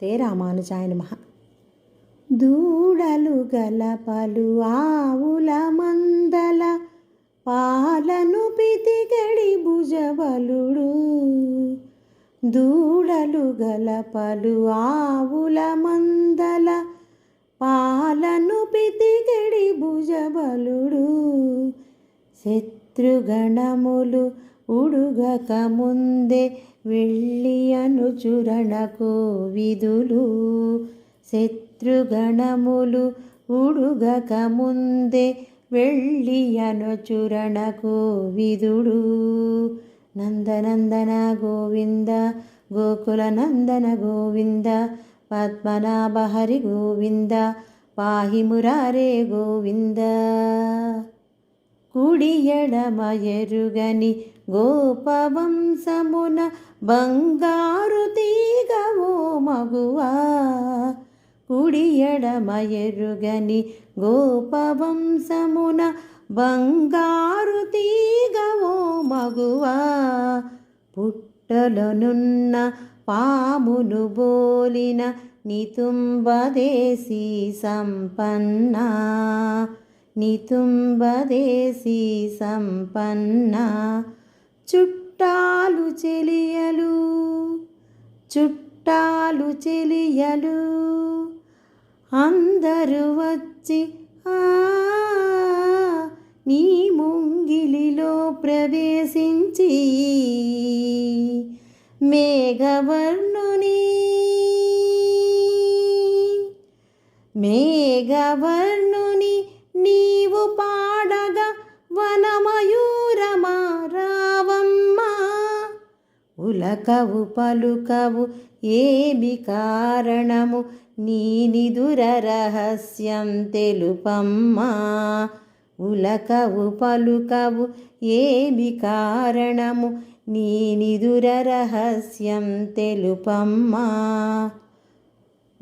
శ్రీమతే రామానుజాయ నమః. దూడలు గల పలు ఆవుల మందల పాలను పితికెడి భుజబలుడు. దూడలు గల పలు ఆవుల మందల పాలను పితికెడి భుజబలుడు. శత్రుగణములు ఉడుగక ముందే వెళ్ళి అనుచురణకు విధులు. శత్రుగణములు ఉడుగక ముందే వెళ్ళి అనుచురణకు విధుడు. నందనందన గోవింద గోకుల నందన గోవింద పద్మనాభ హరి గోవింద పాహి మురారే గోవింద. కుడి ఎడమ ఎరుగని గోపవంశమున బంగారు తీగవో మగువా. కుడి ఎడమ ఎరుగని గోపవంశమున బంగారు తీగవో మగువా. పుట్టలనున్న పామును బోలిన నితుంబదేశీ సంపన్న. నితుంబదేశీ సంపన్న. చుట్టాలు చెలియలు చుట్టాలు చెలియలు అందరూ వచ్చి నీ ముంగిలిలో ప్రవేశించి మేఘవర్ణుని నీవు పాడగా వనమయూరమా రావమ్మా. ఉలకవు పలుకవు ఏమి కారణము నీ నిదుర రహస్యం తెలుపమ్మా. ఉలకవు పలుకవు ఏమి కారణము నీ నిదుర రహస్యం తెలుపమ్మా.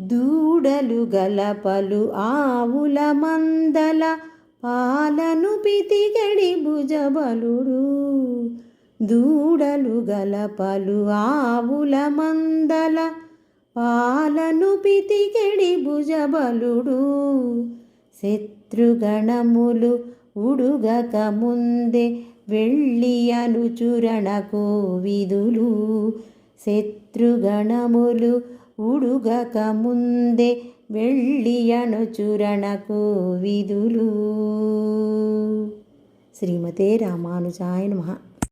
దూడలు గల పలు ఆవుల మందల పాలను పితికెడి భుజబలుడు. దూడలు గల పలు ఆవుల మందల పాలను పితికెడి భుజబలుడు. శత్రుగణములు ఉడుగక ముందే వెళ్ళి అనుచురణకు విధులు. శత్రుగణములు ఉడుగక ముందే వెళ్ళి అనుచురణకు విధులు. శ్రీమతే రామానుజాయ నమః.